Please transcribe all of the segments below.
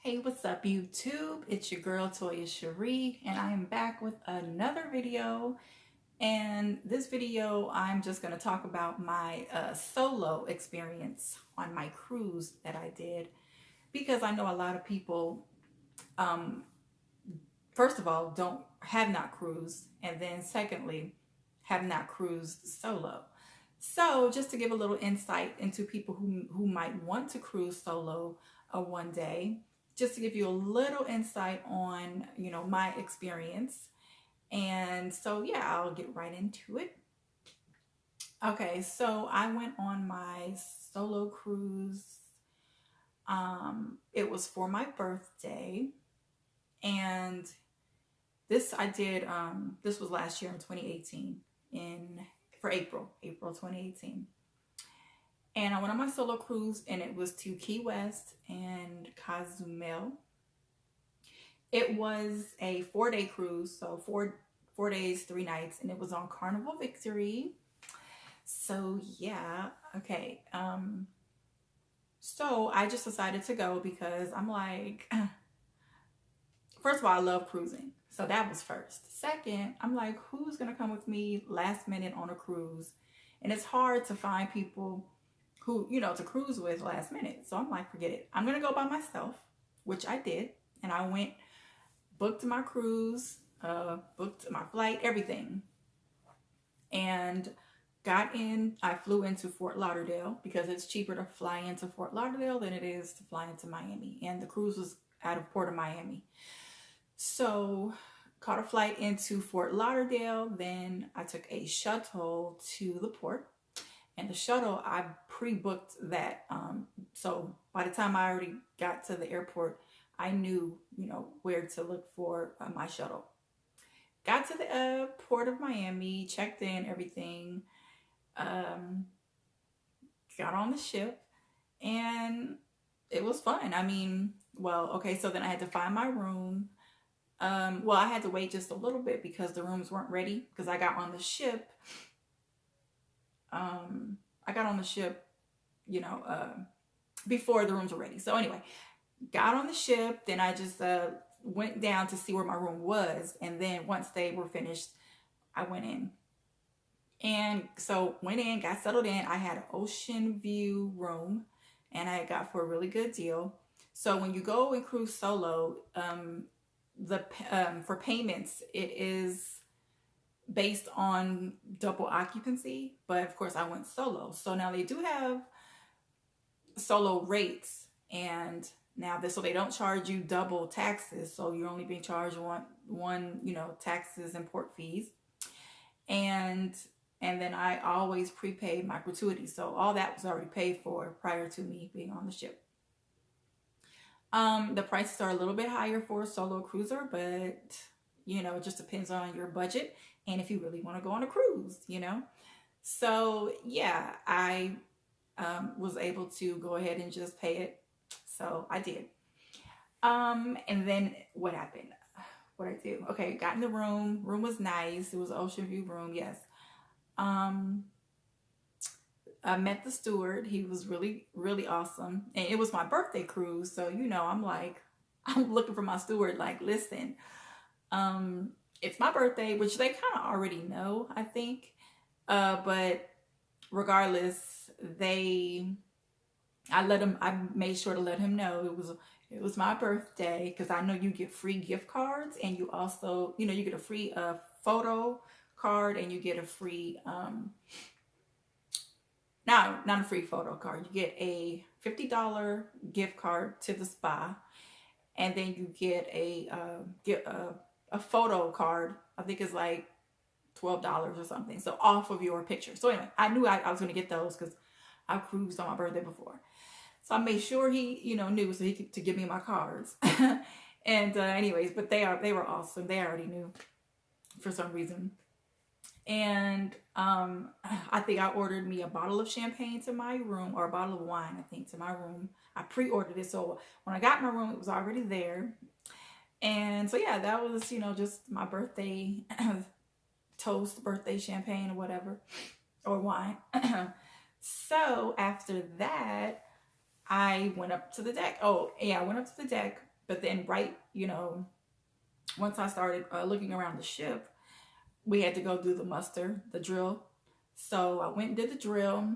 Hey, what's up YouTube? It's your girl Toya Cherie, and I am back with another video. And this video, I'm just going to talk about my solo experience on my cruise that I did, because I know a lot of people, um, first of all, have not cruised, and then secondly, have not cruised solo. So just to give a little insight into people who might want to cruise solo one day, just to give you a little insight on, my experience. And so, yeah, I'll get right into it. Okay, so I went on my solo cruise. It was for my birthday, and this I did, this was last year in 2018 for April 2018. And I went on my solo cruise, and it was to Key West and Cozumel. It was a 4-day cruise, so four days, 3 nights, and it was on Carnival Victory. So yeah, okay. So I just decided to go because I'm like, first of all, I love cruising. So that was first. Second, I'm like, who's gonna come with me last minute on a cruise? And it's hard to find people who, to cruise with last minute. So I'm like, forget it. I'm going to go by myself, which I did. And I went, booked my cruise, booked my flight, everything. And I flew into Fort Lauderdale because it's cheaper to fly into Fort Lauderdale than it is to fly into Miami. And the cruise was out of Port of Miami. So caught a flight into Fort Lauderdale. Then I took a shuttle to the port. And the shuttle, I pre-booked that. So by the time I already got to the airport, I knew, where to look for my shuttle. Got to the port of Miami, checked in, everything. Got on the ship, and it was fun. I mean, well, okay, so then I had to find my room. Well, I had to wait just a little bit because the rooms weren't ready, because I got on the ship. Before the rooms were ready. So anyway, got on the ship. Then I just went down to see where my room was. And then once they were finished, I went in. And so went in, got settled in. I had an ocean view room, and I got for a really good deal. So when you go and cruise solo, for payments, it is based on double occupancy, but of course I went solo. So now they do have solo rates, and now so they don't charge you double taxes. So you're only being charged one, taxes and port fees. And then I always prepaid my gratuity. So all that was already paid for prior to me being on the ship. The prices are a little bit higher for a solo cruiser, but it just depends on your budget and if you really want to go on a cruise, So yeah, I was able to go ahead and just pay it. So I did. And then what happened? What I do? Okay, got in the room. Room was nice. It was an ocean view room. Yes. I met the steward. He was really, really awesome. And it was my birthday cruise. So, I'm like, I'm looking for my steward. Like, listen, it's my birthday, which they kind of already know, I think. But regardless, I made sure to let him know it was my birthday, because I know you get free gift cards, and you also, you get a free photo card, and you get a free not a free photo card. You get a $50 gift card to the spa, and then you get a photo card. I think it's like $12 or something. So off of your picture. So anyway, I knew I was going to get those because I cruised on my birthday before. So I made sure he, knew, so he could to give me my cards. And anyways, but they were awesome. They already knew for some reason. And I think I ordered me a bottle of champagne to my room, or a bottle of wine, I think, to my room. I pre-ordered it. So when I got in my room, it was already there. And so, yeah, that was, just my birthday toast, birthday champagne or whatever, or wine. So after that, I went up to the deck. Oh, yeah, I went up to the deck. But then right, you know, once I started looking around the ship, we had to go do the muster, the drill. So I went and did the drill.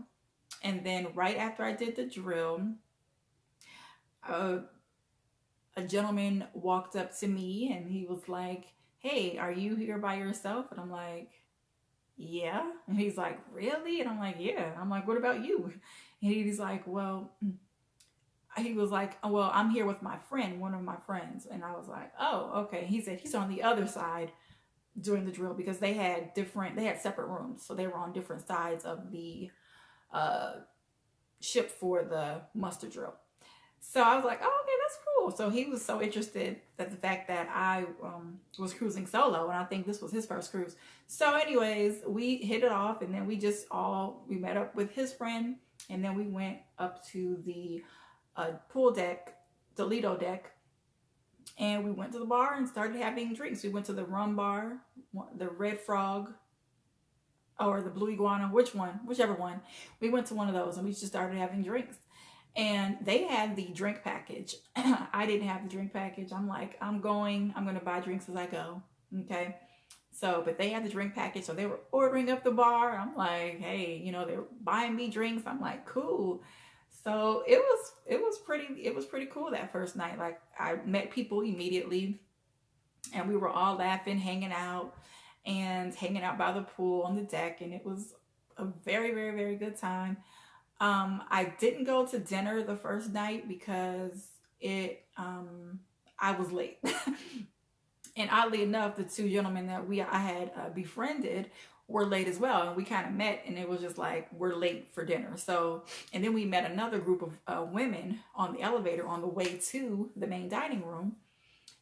And then right after I did the drill, uh, a gentleman walked up to me and he was like, "Hey, are you here by yourself?" And I'm like, "Yeah." And he's like, "Really?" And I'm like, "Yeah." I'm like, "What about you?" And he's like, "Well," he was like, "Oh, well, I'm here with my friend, one of my friends." And I was like, "Oh, okay." He said he's on the other side doing the drill because they had separate rooms. So they were on different sides of the uh, ship for the muster drill. So I was like, "Oh, okay, that's cool." So he was so interested that the fact that I was cruising solo, and I think this was his first cruise. So, anyways, we hit it off, and then we met up with his friend, and then we went up to the pool deck, the Lido deck, and we went to the bar and started having drinks. We went to the rum bar, the Red Frog, or the Blue Iguana, whichever one. We went to one of those, and we just started having drinks. And they had the drink package. I didn't have the drink package. I'm like, I'm going to buy drinks as I go. Okay. So, but they had the drink package. So they were ordering up the bar. I'm like, hey, you know, they're buying me drinks. I'm like, cool. So it was pretty cool that first night. Like I met people immediately and we were all laughing, hanging out by the pool on the deck. And it was a very, very, very good time. I didn't go to dinner the first night because I was late. And oddly enough, the two gentlemen that I had befriended were late as well. And we kind of met and it was just like, we're late for dinner. So, and then we met another group of women on the elevator on the way to the main dining room.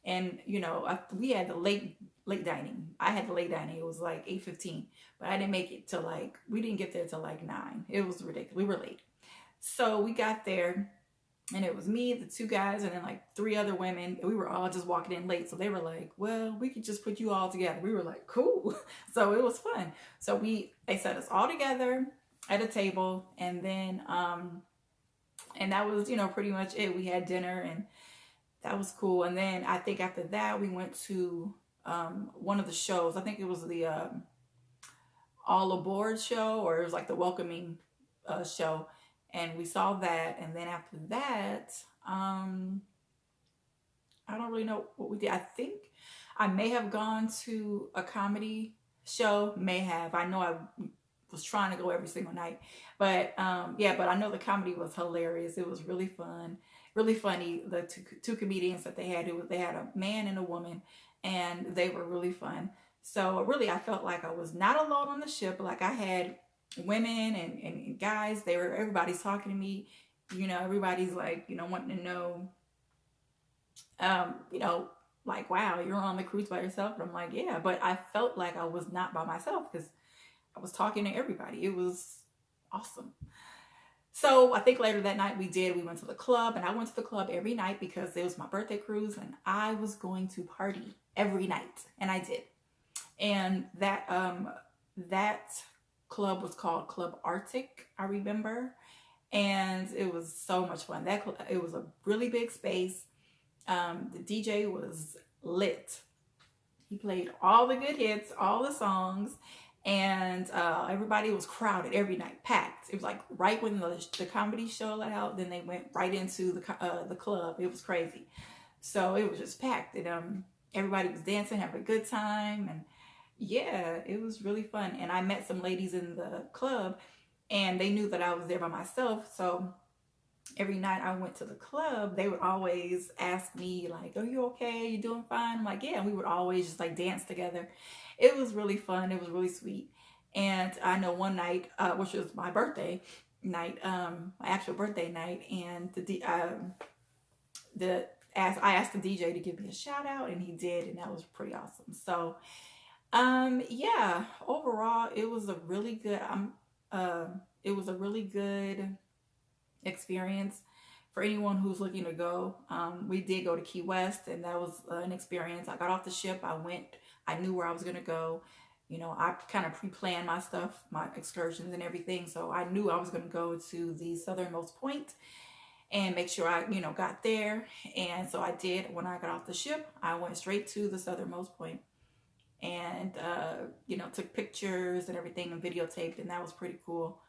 And, you know, we had the late dining. I had the late dining. It was like 8:15, but I didn't make it till we didn't get there till like 9. It was ridiculous. We were late. So we got there and it was me, the two guys, and then like 3 other women. And we were all just walking in late. So they were like, well, we could just put you all together. We were like, cool. So it was fun. So they set us all together at a table. And then, and that was, you know, pretty much it. We had dinner and that was cool. And then I think after that, we went to one of the shows. I think it was the All Aboard show, or it was like the welcoming show. And we saw that. And then after that, I don't really know what we did. I think I may have gone to a comedy show. May have. I know I was trying to go every single night. But yeah, but I know the comedy was hilarious. It was really fun. Really funny. The two comedians that they had a man and a woman, and they were really fun. So really, I felt like I was not alone on the ship. Like I had women and guys. Everybody's talking to me. You know, everybody's like, you know, wanting to know, you know, like, wow, you're on the cruise by yourself. And I'm like, yeah, but I felt like I was not by myself because I was talking to everybody. It was awesome. So I think later that night we went to the club, and I went to the club every night because it was my birthday cruise and I was going to party every night, and I did. And that club was called Club Arctic, I remember, and it was so much fun. It was a really big space. The DJ was lit. He played all the good hits, all the songs. And everybody was crowded every night, packed. It was like right when the comedy show let out, then they went right into the club. It was crazy. So it was just packed, and everybody was dancing, having a good time, and yeah, it was really fun. And I met some ladies in the club, and they knew that I was there by myself. So every night I went to the club, they would always ask me like, "Are you okay? Are you doing fine?" I'm like, "Yeah." And we would always just like dance together. It was really fun. It was really sweet. And I know one night, which was my birthday night, my actual birthday night, and I asked the DJ to give me a shout out, and he did, and that was pretty awesome. So, yeah, overall, it was a really good, experience for anyone who's looking to go. We did go to Key West, and that was an experience. I got off the ship. I knew where I was going to go. You know, I kind of pre-planned my stuff, my excursions and everything. So I knew I was going to go to the southernmost point. and make sure I, got there. And so I did. When I got off the ship, I went straight to the southernmost point and, took pictures and everything and videotaped, and that was pretty cool.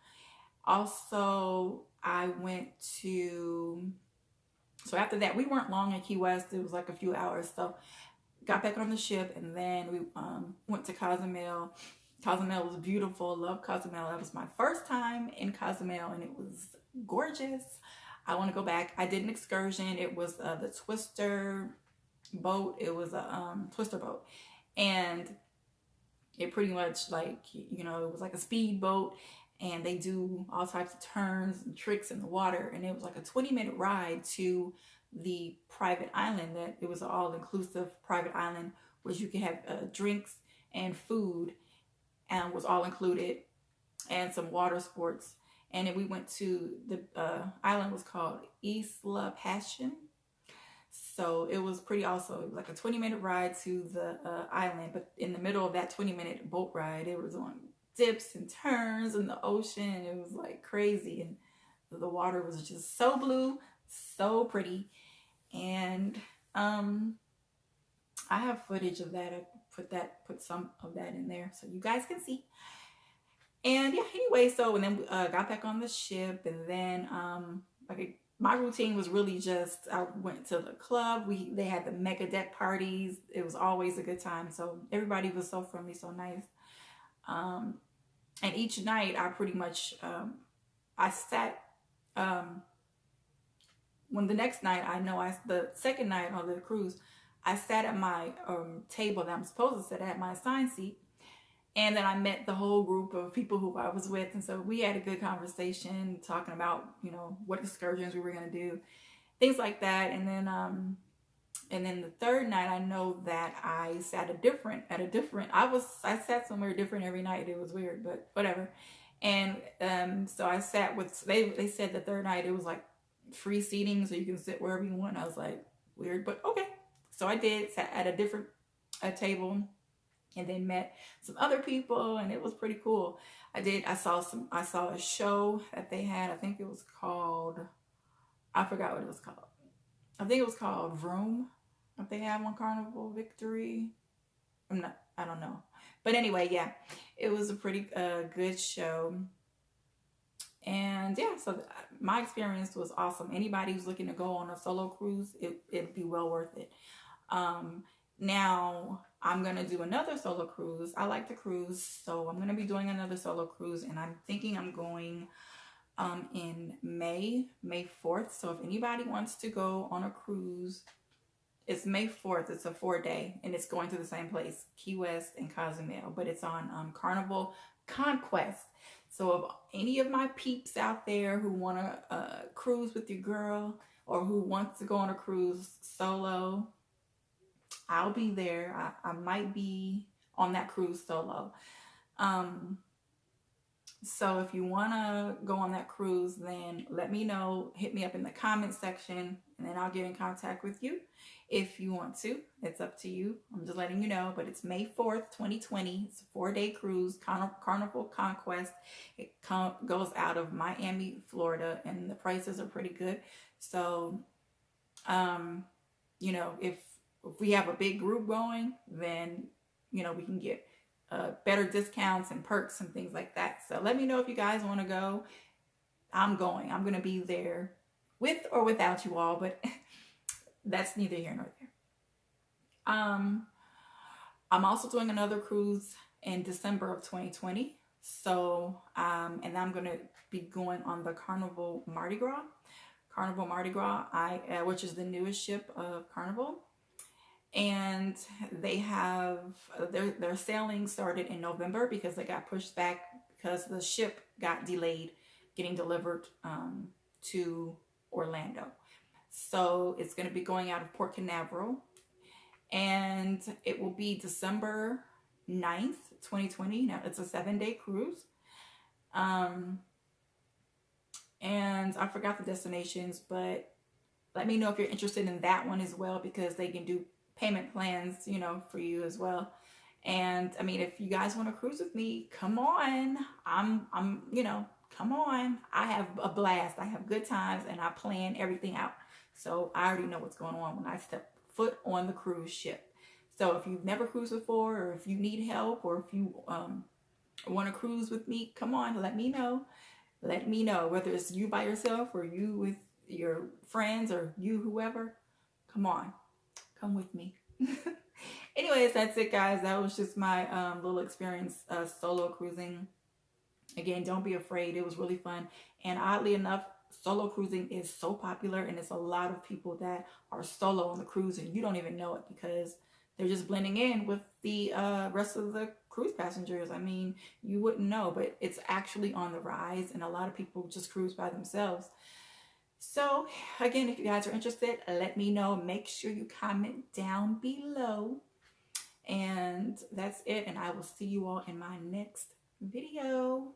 Also, I went to, so after that, we weren't long in Key West. It was like a few hours. So got back on the ship, and then we went to Cozumel. Cozumel was beautiful. Love Cozumel. That was my first time in Cozumel, and it was gorgeous. I want to go back. I did an excursion. It was the Twister boat. It was a Twister boat, and it pretty much it was like a speed boat, and they do all types of turns and tricks in the water, and it was like a 20-minute ride to the private island. That it was an all-inclusive private island, which you could have drinks and food, and was all included, and some water sports. And then we went to the island was called Isla Passion. So it was pretty awesome. It was like a 20-minute ride to the island, but in the middle of that 20-minute boat ride, it was on dips and turns in the ocean. It was like crazy, and the water was just so blue, so pretty. And I have footage of that. I put some of that in there so you guys can see. And yeah, anyway, so and then we got back on the ship, and then my routine was really just, I went to the club. They had the mega deck parties. It was always a good time. So everybody was so friendly, so nice. And each night I pretty much I sat when the next night, the second night on the cruise, I sat at my table that I'm supposed to sit at, my assigned seat. And then I met the whole group of people who I was with. And so we had a good conversation talking about, what excursions we were going to do, things like that. And then the third night, I know that I sat I sat somewhere different every night. It was weird, but whatever. And so I sat with, they said the third night it was like free seating, so you can sit wherever you want. I was like, weird, but okay. So I sat at a different table, and then met some other people, and it was pretty cool. I saw a show that they had. I think it was called, I forgot what it was called. I think it was called Vroom, if they have on Carnival Victory. I don't know. But anyway, yeah, it was a pretty good show. And yeah, so my experience was awesome. Anybody who's looking to go on a solo cruise, it'd be well worth it. Now I'm going to do another solo cruise. I like to cruise, so I'm going to be doing another solo cruise, and I'm thinking I'm going in May 4th. So if anybody wants to go on a cruise, it's May 4th. It's a 4-day, and it's going to the same place, Key West and Cozumel, but it's on Carnival Conquest. So if any of my peeps out there who want to cruise with your girl, or who wants to go on a cruise solo, I'll be there. I might be on that cruise solo. So if you want to go on that cruise, then let me know. Hit me up in the comment section, and then I'll get in contact with you if you want to. It's up to you. I'm just letting you know. But it's May 4th, 2020. It's a 4-day cruise, Carnival Conquest. It goes out of Miami, Florida, and the prices are pretty good. So, if we have a big group going, then, we can get better discounts and perks and things like that. So let me know if you guys want to go. I'm going. I'm going to be there with or without you all, but that's neither here nor there. I'm also doing another cruise in December of 2020. So, and I'm going to be going on the Carnival Mardi Gras. Carnival Mardi Gras, which is the newest ship of Carnival. And they have their sailing started in November because they got pushed back because the ship got delayed getting delivered to Orlando. So it's going to be going out of Port Canaveral, and it will be December 9th, 2020. Now it's a 7-day cruise. And I forgot the destinations, but let me know if you're interested in that one as well, because they can do payment plans, for you as well. And I mean, if you guys want to cruise with me, come on. I'm come on. I have a blast. I have good times and I plan everything out. So I already know what's going on when I step foot on the cruise ship. So if you've never cruised before, or if you need help, or if you want to cruise with me, come on, let me know. Let me know whether it's you by yourself or you with your friends or you whoever. Come on, come with me. Anyways, that's it, guys. That was just my little experience solo cruising. Again, don't be afraid. It was really fun. And oddly enough, solo cruising is so popular, and it's a lot of people that are solo on the cruise and you don't even know it because they're just blending in with the rest of the cruise passengers. I mean, you wouldn't know, but it's actually on the rise, and a lot of people just cruise by themselves. So again, if you guys are interested, let me know. Make sure you comment down below. And that's it. And I will see you all in my next video.